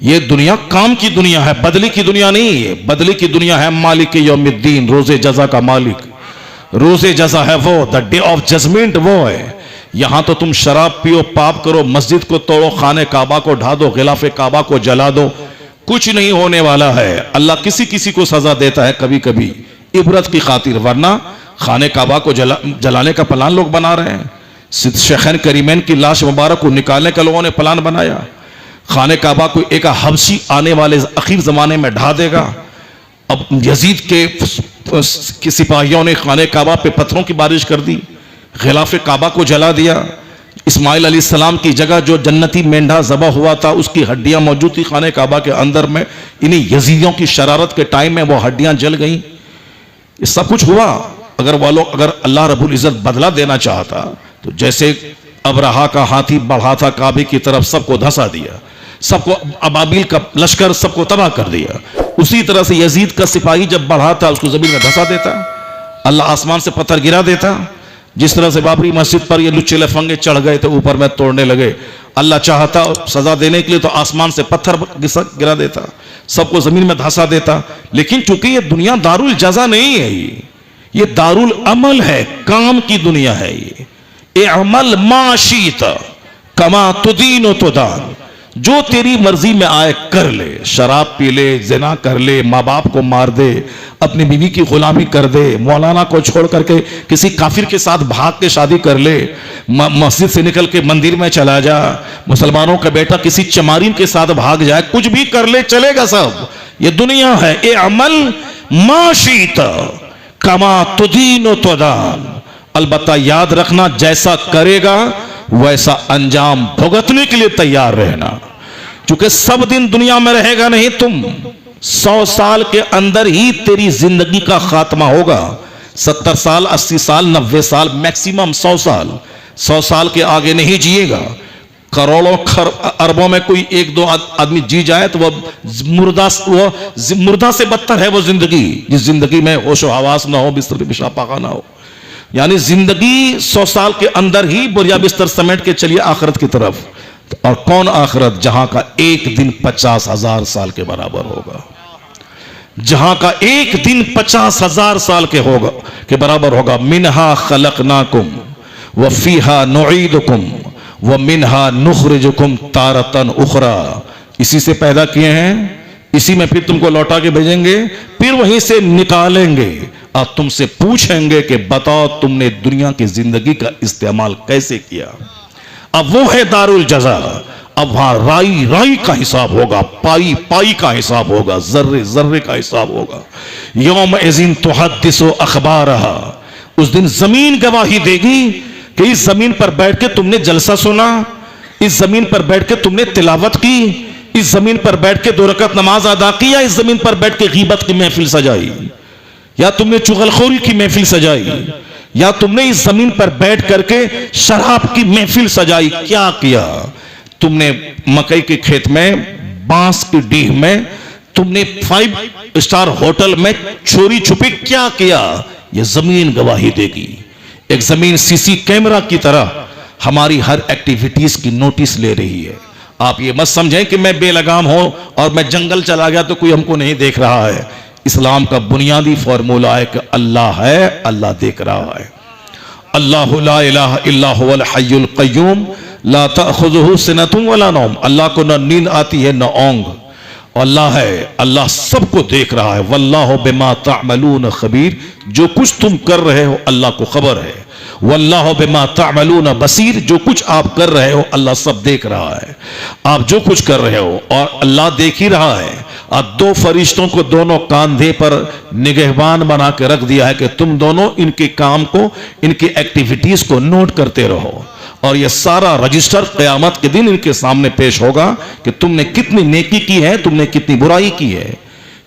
ये दुनिया काम की दुनिया है, बदले की दुनिया नहीं है। बदले की दुनिया है मालिक यौमिद्दीन, रोजे जजा का मालिक। रोजे जजा है वो, द डे ऑफ जजमेंट वो है। यहां तो तुम शराब पियो, पाप करो, मस्जिद को तोड़ो, खाने काबा को ढा दो, गिलाफे काबा को जला दो, कुछ नहीं होने वाला है। अल्लाह किसी किसी को सजा देता है कभी कभी इबरत की खातिर, वरना खाने काबा को जलाने का प्लान लोग बना रहे हैं। शेखैन करीमैन की लाश मुबारक को निकालने का लोगों ने प्लान बनाया। खाने काबा को एक हबशी आने वाले अखीर जमाने में ढा देगा। अब यजीद के सिपाहियों ने खाने काबा पे पत्थरों की बारिश कर दी, गिलाफे काबा को जला दिया। इस्माइल अलैहिस्सलाम की जगह जो जन्नती मेंढा ज़बह हुआ था उसकी हड्डियां मौजूद थी खाने काबा के अंदर में। इन्हीं यजीदियों की शरारत के टाइम में वो हड्डियां जल गई। ये सब कुछ हुआ। अगर अल्लाह रब्बुल इज़्ज़त बदला देना चाहता तो जैसे अबरहा का हाथी बढ़ा था काबे की तरफ, सबको धंसा दिया, सबको अबाबिल का लश्कर सबको तबाह कर दिया। उसी तरह से यजीद का सिपाही जब बढ़ा था उसको जमीन में धंसा देता, अल्लाह आसमान से पत्थर गिरा देता। जिस तरह से बाबरी मस्जिद पर ये लुच्चे लफंगे चढ़ गए तो ऊपर में तोड़ने लगे, अल्लाह चाहता सजा देने के लिए तो आसमान से पत्थर गिरा देता, सबको जमीन में धंसा देता। लेकिन चूंकि ये दुनिया दारुल जजा नहीं है, ये दारुल अमल है, काम की दुनिया है। ये अमल माशीत कमा तुदीन तुदान, जो तेरी मर्जी में आए कर ले। शराब पी ले, जिना कर ले, माँ बाप को मार दे, अपनी बीवी की गुलामी कर दे, मौलाना को छोड़ करके किसी काफिर के साथ भाग के शादी कर ले, मस्जिद से निकल के मंदिर में चला जा, मुसलमानों का बेटा किसी चमारिन के साथ भाग जाए, कुछ भी कर ले, चलेगा सब। ये दुनिया है। ए अमल माशीत कमा तुदीन तुदान। अलबत्ता याद रखना, जैसा करेगा वैसा अंजाम भुगतने के लिए तैयार रहना। क्योंकि सब दिन दुनिया में रहेगा नहीं तुम। 100 साल के अंदर ही तेरी जिंदगी का खात्मा होगा। 70 साल, 80 साल, 90 साल, मैक्सिमम 100 साल। 100 साल के आगे नहीं जिएगा। करोड़ों अरबों में कोई एक दो आदमी जी जाए तो वह मुर्दा से बदतर है वो जिंदगी, जिस जिंदगी में होशो हवास ना हो, बिस्तर पे पेशाब पाखा ना हो। यानी जिंदगी 100 साल के अंदर ही बोरिया बिस्तर समेट के चलिए आखिरत की तरफ। और कौन आखिरत? जहां का एक दिन 50,000 साल के बराबर होगा। जहां का एक दिन 50,000 साल के बराबर होगा। मिनहा खलकनाकुम व फीहा नुईदुकुम व मिनहा नुखरिजुकुम तारतन उखरा। इसी से पैदा किए हैं, इसी में फिर तुमको लौटा के भेजेंगे, फिर वहीं से निकालेंगे और तुमसे पूछेंगे कि बताओ तुमने दुनिया की जिंदगी का इस्तेमाल कैसे किया। अब वो है दारुल जजा। अब वहां राई राई का हिसाब होगा, पाई पाई का हिसाब होगा, जर्रे जर्रे का हिसाब होगा। यौम इज़िन तुहद्दिसु अखबारहा। उस दिन जमीन गवाही देगी कि इस जमीन पर बैठ के तुमने जलसा सुना, इस जमीन पर बैठ के तुमने तिलावत की, इस जमीन पर बैठ के 2 रकात नमाज अदा की, या इस जमीन पर बैठ के गीबत की महफिल सजाई, या तुमने चुगलखोरी की महफिल सजाई, या तुमने इस जमीन पर बैठ करके शराब की महफिल सजाई। क्या किया तुमने? मकई के खेत में, बांस की डीह में, तुमने 5 स्टार होटल में चोरी छुपी क्या किया? यह जमीन गवाही देगी। एक जमीन सीसी कैमरा की तरह हमारी हर एक्टिविटीज की नोटिस ले रही है। आप ये मत समझें कि मैं बेलगाम हूं और मैं जंगल चला गया तो कोई हमको नहीं देख रहा है। इस्लाम का बुनियादी फॉर्मूला है कि अल्लाह है, अल्लाह देख रहा है। अल्लाहु ला इलाहा इल्ला हुवल हय्युल क़य्यूम ला तअख़ुज़ुहु सिनतुन वला नौम। अल्लाह को न नींद आती है न ओंघ। अल्लाह है, अल्लाह सबको देख रहा है। वल्लाहु बिमा तअमलून खबीर। जो कुछ तुम कर रहे हो अल्लाह को खबर है। वल्लाहु बिमा तअमलून बसीर। जो कुछ आप कर रहे हो अल्लाह सब देख रहा है, आप जो कुछ कर रहे हो, और अल्लाह देख ही रहा है। और 2 फरिश्तों को दोनों कांधे पर निगहबान बना के रख दिया है कि तुम दोनों इनके काम को, इनकी एक्टिविटीज को नोट करते रहो। और यह सारा रजिस्टर क़यामत के दिन इनके सामने पेश होगा कि तुमने कितनी नेकी की है, तुमने कितनी बुराई की है।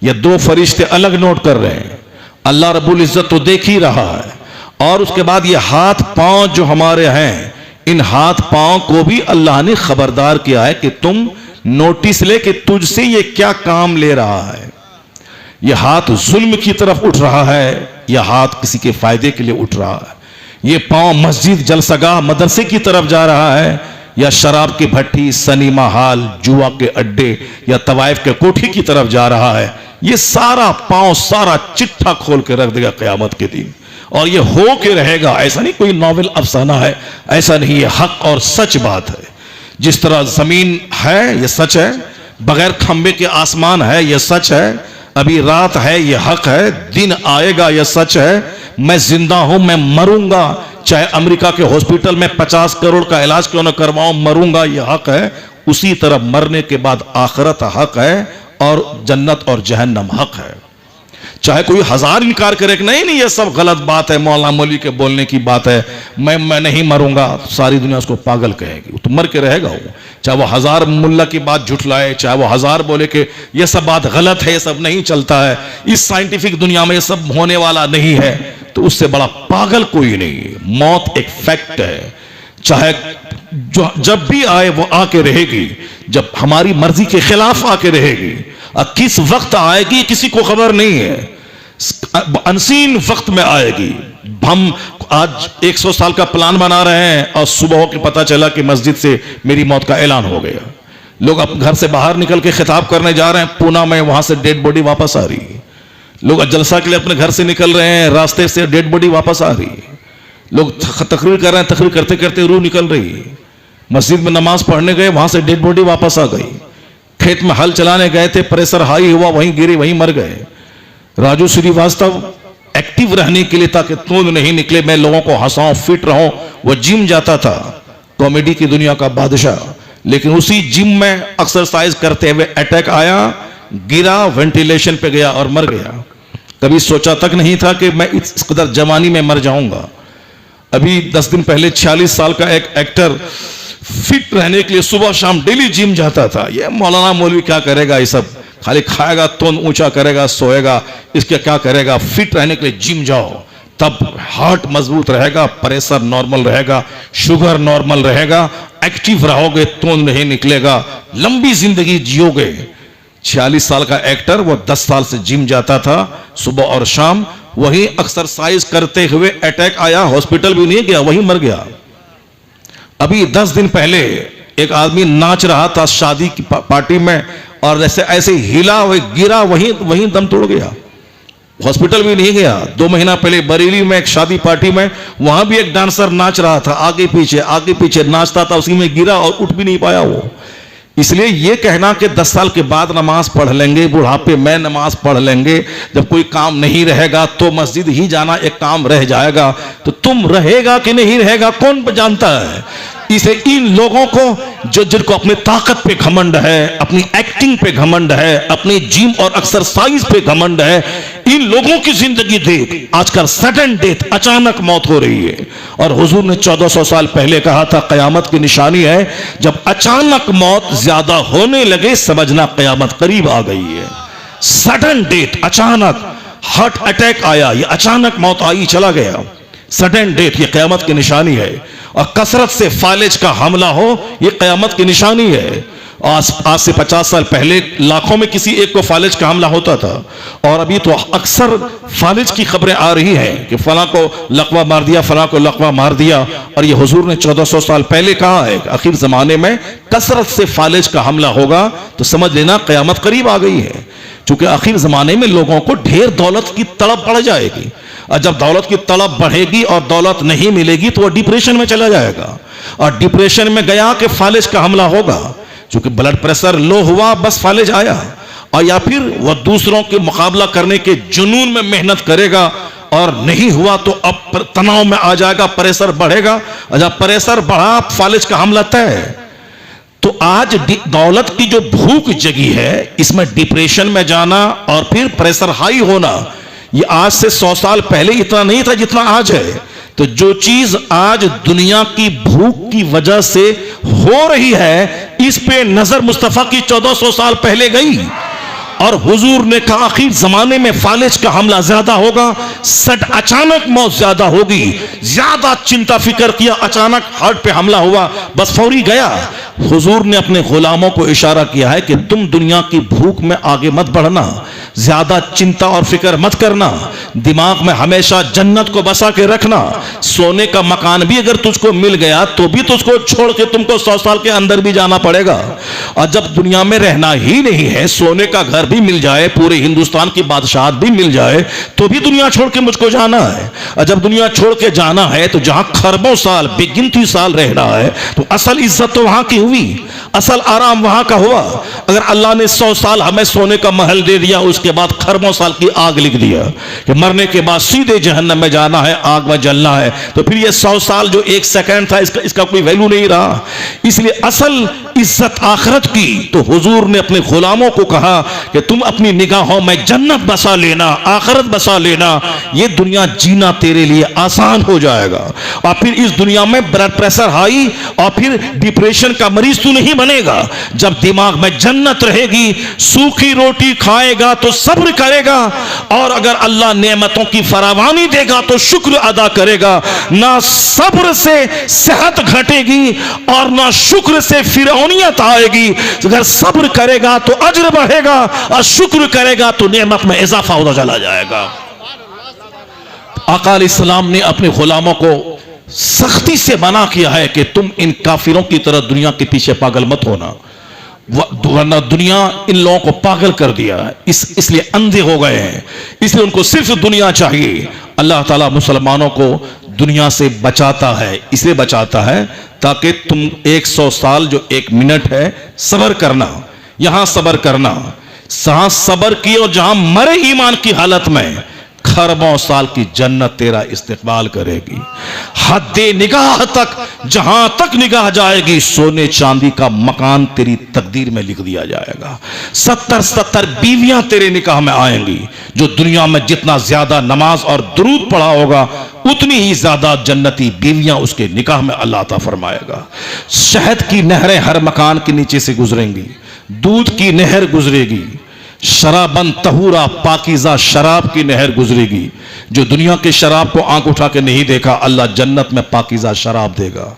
ये 2 फरिश्ते अलग नोट कर रहे हैं, अल्लाह रब्बुल इज़्ज़त तो देख ही रहा है। और उसके बाद ये हाथ पांव जो हमारे हैं, इन हाथ पांव को भी अल्लाह ने खबरदार किया है कि तुम नोटिस ले कि तुझसे ये क्या काम ले रहा है। यह हाथ जुल्म की तरफ उठ रहा है, यह हाथ किसी के फायदे के लिए उठ रहा है। ये पांव मस्जिद, जलसगाह, मदरसे की तरफ जा रहा है, या शराब की भट्टी, सनीमा हाल, जुआ के अड्डे या तवाइफ के कोठी की तरफ जा रहा है, ये सारा पांव सारा चिट्ठा खोल के रख देगा क़यामत के दिन। और ये हो के रहेगा, ऐसा नहीं कोई नॉवेल अफसाना है, ऐसा नहीं, ये हक और सच बात है। जिस तरह जमीन है ये सच है, बगैर खंबे के आसमान है ये सच है, अभी रात है ये हक है, दिन आएगा ये सच है, मैं जिंदा हूं, मैं मरूंगा, चाहे अमेरिका के हॉस्पिटल में 50 करोड़ का इलाज क्यों न करवाऊं, मरूंगा ये हक है। उसी तरह मरने के बाद आखिरत हक है और जन्नत और जहन्नम हक है। चाहे कोई हजार इनकार करे कि नहीं नहीं ये सब गलत बात है, मौलाना मौलवी के बोलने की बात है, मैं नहीं मरूंगा, सारी दुनिया उसको पागल कहेगी, तो मर के रहेगा वो। चाहे वो हजार मुल्ला की बात झुठलाए, चाहे वो हजार बोले कि ये सब बात गलत है, ये सब नहीं चलता है, इस साइंटिफिक दुनिया में ये सब होने वाला नहीं है, तो उससे बड़ा पागल कोई नहीं है। मौत एक फैक्ट है, चाहे जब भी आए वो आके रहेगी, जब हमारी मर्जी के खिलाफ आके रहेगी। किस वक्त आएगी किसी को खबर नहीं है, अनसीन वक्त में आएगी। हम आज 100 साल का प्लान बना रहे हैं और सुबह होकर पता चला कि मस्जिद से मेरी मौत का ऐलान हो गया। लोग अब घर से बाहर निकल के खिताब करने जा रहे हैं, पूना में वहां से डेड बॉडी वापस आ रही है। लोग जलसा के लिए अपने घर से निकल रहे हैं, रास्ते से डेड बॉडी वापस आ रही है। लोग तकरीर कर रहे हैं, तकरीर करते करते रूह निकल रही है। मस्जिद में नमाज पढ़ने गए, वहां से डेड बॉडी वापस आ गई। खेत में हल चलाने गए थे, प्रेशर हाई हुआ, वहीं गिरी, वहीं मर गए। राजू श्रीवास्तव एक्टिव रहने के लिए, ताकि तूंद नहीं निकले, मैं लोगों को हंसाऊं, फिट रहूं, वो जिम जाता था, कॉमेडी की दुनिया का बादशाह। लेकिन उसी जिम में एक्सरसाइज करते हुए अटैक आया, गिरा, वेंटिलेशन पे गया और मर गया। कभी सोचा तक नहीं था कि मैं इस कदर जवानी में मर जाऊंगा। अभी 10 दिन पहले 46 साल का एक एक्टर फिट रहने के लिए सुबह शाम डेली जिम जाता था। ये मौलाना मौलवी क्या करेगा, ये सब खाली खाएगा, तोन ऊंचा करेगा, सोएगा, इसके क्या करेगा। फिट रहने के लिए जिम जाओ, तब हार्ट मजबूत रहेगा, प्रेशर नॉर्मल रहेगा, शुगर नॉर्मल रहेगा, एक्टिव रहोगे, तोन नहीं निकलेगा, लंबी जिंदगी जियोगे। 46 साल का एक्टर, वो 10 साल से जिम जाता था सुबह और शाम, वही एक्सरसाइज करते हुए अटैक आया, हॉस्पिटल भी नहीं गया, वहीं मर गया। अभी 10 दिन पहले एक आदमी नाच रहा था शादी की पार्टी में, और जैसे ऐसे हिला, वही गिरा, वहीं दम तोड़ गया, हॉस्पिटल भी नहीं गया। 2 महीना पहले बरेली में एक शादी पार्टी में, वहां भी एक डांसर नाच रहा था, आगे पीछे नाचता था, उसी में गिरा और उठ भी नहीं पाया वो। इसलिए ये कहना कि 10 साल के बाद नमाज पढ़ लेंगे, बुढ़ापे में नमाज पढ़ लेंगे, जब कोई काम नहीं रहेगा तो मस्जिद ही जाना एक काम रह जाएगा, तो तुम रहेगा कि नहीं रहेगा कौन जानता है। इसे इन लोगों को जिनको अपनी ताकत पे घमंड है, अपनी एक्टिंग पे घमंड है, अपनी जिम और एक्सरसाइज पे घमंड है, इन लोगों की जिंदगी देख आजकल सडन डेथ, अचानक मौत हो रही है। और हुजूर ने 1400 साल पहले कहा था कयामत की निशानी है, जब अचानक मौत ज्यादा होने लगे समझना कयामत करीब आ गई है। सडन डेथ, अचानक हार्ट अटैक आया, ये अचानक मौत आई, चला गया, सडन डेथ, ये कयामत की निशानी है। और कसरत से फालिज का हमला हो, ये कयामत की निशानी है। आज से 50 साल पहले लाखों में किसी एक को फालिज का हमला होता था, और अभी तो अक्सर फालिज की खबरें आ रही हैं कि फला को लकवा मार दिया, फला को लकवा मार दिया। और ये हुजूर ने 1400 साल पहले कहा है कि आखिर जमाने में कसरत से फालिज का हमला होगा, तो समझ लेना कयामत करीब आ गई है। क्योंकि आखिर जमाने में लोगों को ढेर दौलत की तड़प बढ़ जाएगी, और जब दौलत की तड़प बढ़ेगी और दौलत नहीं मिलेगी तो वह डिप्रेशन में चला जाएगा, और डिप्रेशन में गया कि फालिज का हमला होगा। क्योंकि ब्लड प्रेशर लो हुआ, बस फालिज आया, और या फिर वह दूसरों के मुकाबला करने के जुनून में मेहनत करेगा, और नहीं हुआ तो अब तनाव में आ जाएगा, प्रेशर बढ़ेगा, और जब प्रेशर बढ़ा फालिज का हमला तय। तो आज दौलत की जो भूख जगी है, इसमें डिप्रेशन में जाना और फिर प्रेशर हाई होना, ये आज से 100 साल पहले इतना नहीं था जितना आज है। तो जो चीज आज दुनिया की भूख की वजह से हो रही है, इस पे नजर मुस्तफा की 1400 साल पहले गई, और हुजूर ने कहा आखिर जमाने में फालिज का हमला ज्यादा होगा, अचानक मौत ज्यादा होगी। ज्यादा चिंता फिक्र किया, अचानक हार्ट पे हमला हुआ, बस फौरी गया। हुजूर ने अपने गुलामों को इशारा किया है कि तुम दुनिया की भूख में आगे मत बढ़ना, ज्यादा चिंता और फिक्र मत करना, दिमाग में हमेशा जन्नत को बसा के रखना। सोने का मकान भी अगर तुझको मिल गया तो भी तुझको छोड़ के तुमको 100 साल के अंदर भी जाना पड़ेगा। और जब दुनिया में रहना ही नहीं है, सोने का घर भी मिल जाए, पूरे हिंदुस्तान की बादशाहत भी मिल जाए, तो भी दुनिया छोड़ के मुझको जाना है। और जब दुनिया छोड़ के जाना है तो जहां खरबों साल बेगिनती साल रहना है, तो असल इज्जत तो वहां की हुई, असल आराम वहां का हुआ। अगर अल्लाह ने 100 साल हमें सोने का महल दे दिया, उसके बाद खरबों साल की आग लिख दिया कि मरने के बाद सीधे जहन्नम में जाना है, आग में जलना है, तो फिर ये 100 साल जो एक सेकंड था इसका कोई वैल्यू नहीं रहा। इसलिए असल इज्जत आखिरत की। तो हुजूर ने अपने गुलामों को कहा कि तुम अपनी निगाहों में जन्नत बसा लेना, आखिरत बसा लेना, ये दुनिया जीना तेरे लिए आसान हो जाएगा। और फिर इस दुनिया में ब्लड प्रेशर हाई और फिर डिप्रेशन का मरीज तू नहीं बनेगा। जब दिमाग में जन्नत रहेगी, सूखी रोटी खाएगा तो सब्र करेगा, और अगर अल्लाह नेमतों की फरावानी देगा तो शुक्र अदा करेगा। ना सब्र से सेहत घटेगी और ना शुक्र से फिरौनियत आएगी। अगर सब्र करेगा तो अज्र बढ़ेगा और शुक्र करेगा तो नेमत में इजाफा होता चला जाएगा। आका अलैहिस्सलाम ने अपने गुलामों को सख्ती से मना किया है कि तुम इन काफिरों की तरह दुनिया के पीछे पागल मत होना, वरना दुनिया इन लोगों को पागल कर दिया है, इसलिए अंधे हो गए हैं, इसलिए उनको सिर्फ दुनिया चाहिए। अल्लाह ताला मुसलमानों को दुनिया से बचाता है, इसलिए बचाता है ताकि तुम 100 साल जो 1 मिनट है सब्र करना, यहां सब्र करना, जहां सब्र की और जहां मरे ईमान की हालत में खरबों साल की जन्नत तेरा इस्तेकबाल करेगी। हद्दे निगाह तक, जहां तक निगाह जाएगी, सोने चांदी का मकान तेरी तकदीर में लिख दिया जाएगा। 70 बीवियां तेरे निकाह में आएंगी। जो दुनिया में जितना ज्यादा नमाज और दुरूद पढ़ा होगा, उतनी ही ज्यादा जन्नती बीवियां उसके निकाह में अल्लाह ता फरमाएगा। शहद की नहरें हर मकान के नीचे से गुजरेंगी, दूध की नहर गुजरेगी, शराबन तहूरा पाकीज़ा शराब की नहर गुजरेगी। जो दुनिया के शराब को आंख उठा के नहीं देखा, अल्लाह जन्नत में पाकीज़ा शराब देगा।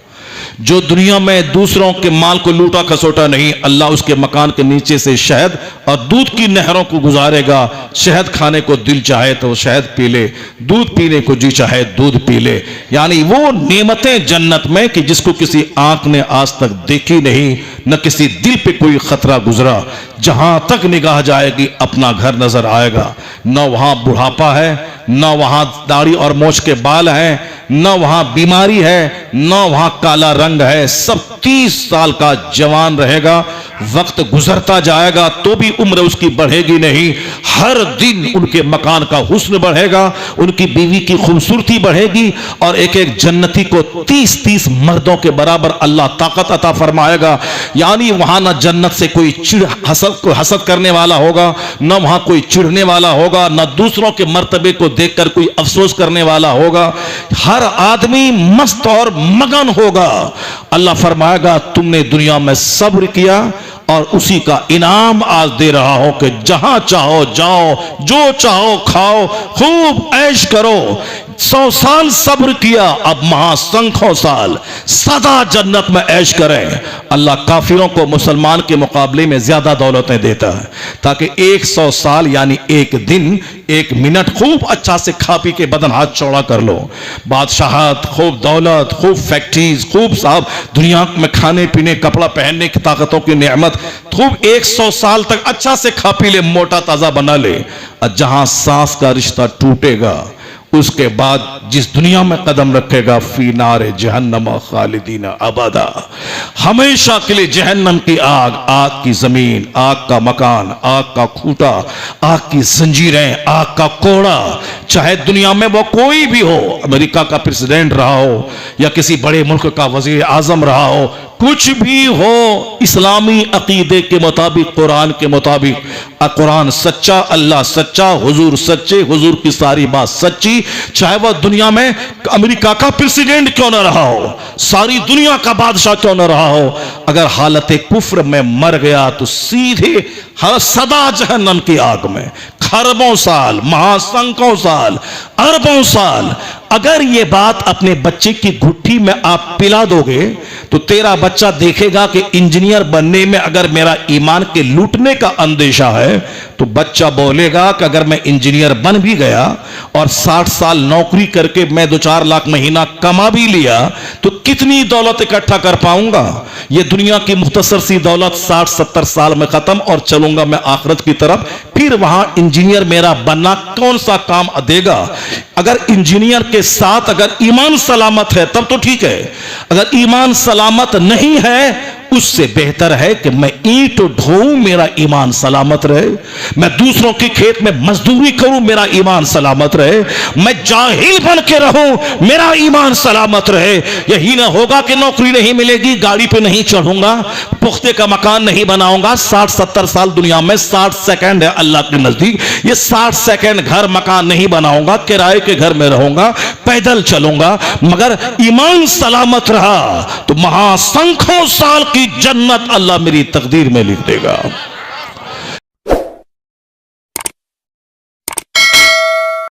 जो दुनिया में दूसरों के माल को लूटा खसोटा नहीं, अल्लाह उसके मकान के नीचे से शहद और दूध की नहरों को गुजारेगा। शहद खाने को दिल चाहे तो शहद पी ले, दूध पीने को जी चाहे दूध पी ले। यानी वो नेमतें जन्नत में कि जिसको किसी आंख ने आज तक देखी नहीं, न किसी दिल पे कोई खतरा गुजरा। जहां तक निगाह जाएगी अपना घर नजर आएगा। न वहां बुढ़ापा है, न वहां दाढ़ी और मोछ के बाल हैं, न वहां बीमारी है, न वहां काला रंग है। सब 30 साल का जवान रहेगा। वक्त गुजरता जाएगा तो भी उम्र उसकी बढ़ेगी नहीं। हर दिन उनके मकान का हुस्न बढ़ेगा, उनकी बीवी की खूबसूरती बढ़ेगी, और एक एक जन्नती को 30-30 मर्दों के बराबर अल्लाह ताकत अता फरमाएगा। यानी वहां ना जन्नत से कोई हसद करने वाला होगा, न वहां कोई चिढ़ने वाला होगा, न दूसरों के मर्तबे को देखकर कोई अफसोस करने वाला होगा। हर आदमी मस्त और मगन होगा। अल्लाह फरमाएगा तुमने दुनिया में सब्र किया और उसी का इनाम आज दे रहा हो कि जहां चाहो जाओ, जो चाहो खाओ, खूब ऐश करो। 100 साल सब्र किया, अब महासंख्यों साल सदा जन्नत में ऐश करें। अल्लाह काफिरों को मुसलमान के मुकाबले में ज्यादा दौलतें देता है ताकि 100 साल यानी 1 दिन 1 मिनट खूब अच्छा से खा पी के बदन हाथ चौड़ा कर लो। बादशाहत, खूब दौलत, खूब फैक्ट्रीज, खूब साहब दुनिया में खाने पीने कपड़ा पहनने की ताकतों की नेमत, खूब 100 साल तक अच्छा से खा पी ले, मोटा ताजा बना ले। और जहां सांस का रिश्ता टूटेगा उसके बाद जिस दुनिया में कदम रखेगा, फी नारे जहन्नम खालिदीन अबदा, हमेशा के लिए जहन्नम की आग, आग की जमीन, आग का मकान, आग का खूंटा, आग की जंजीरें, आग का कोड़ा। चाहे दुनिया में वो कोई भी हो, अमेरिका का प्रेसिडेंट रहा हो या किसी बड़े मुल्क का वजीर आजम रहा हो, कुछ भी हो, इस्लामी अकीदे के मुताबिक, कुरान के मुताबिक, कुरान सच्चा, अल्लाह सच्चा, हुजूर सच्चे, हुजूर की सारी बात सच्ची। चाहे वह दुनिया में अमेरिका का प्रेसिडेंट क्यों ना रहा हो, सारी दुनिया का बादशाह क्यों ना रहा हो, अगर हालत कुफ्र में मर गया तो सीधे हर सदा जहन्नम की आग में खरबों साल, महासंख्यों साल, अरबों साल, अगर ये बात अपने बच्चे की घुट्टी में आप पिला दोगे तो तेरा बच्चा देखेगा कि इंजीनियर बनने में अगर मेरा ईमान के लूटने का अंदेशा है तो बच्चा बोलेगा कि अगर मैं इंजीनियर बन भी गया और 60 साल नौकरी करके मैं 2-4 लाख महीना कमा भी लिया तो कितनी दौलत इकट्ठा कर पाऊंगा। ये दुनिया की मुख्तसर सी दौलत 60-70 साल में खत्म और चलूंगा मैं आखिरत की तरफ। फिर वहां इंजीनियर मेरा बनना कौन सा काम देगा। अगर इंजीनियर के साथ अगर ईमान सलामत है तब तो ठीक है, अगर ईमान सलामत नहीं है उससे बेहतर है कि मैं ईंट ढोऊं मेरा ईमान सलामत रहे, मैं दूसरों के खेत में मजदूरी करूं मेरा ईमान सलामत रहे, मैं जाहिल बन के रहूं मेरा ईमान सलामत रहे। यही ना होगा कि नौकरी नहीं मिलेगी, गाड़ी पे नहीं चढ़ूंगा, पुख्ते का मकान नहीं बनाऊंगा। 60-70 साल दुनिया में 60 सेकंड है अल्लाह के नजदीक, ये 60 सेकंड घर मकान नहीं बनाऊंगा, किराए के घर में रहूंगा, पैदल चलूंगा। मगर ईमान सलामत रहा तो महासंख्यों साल की जन्नत अल्लाह मेरी तकदीर में लिख देगा।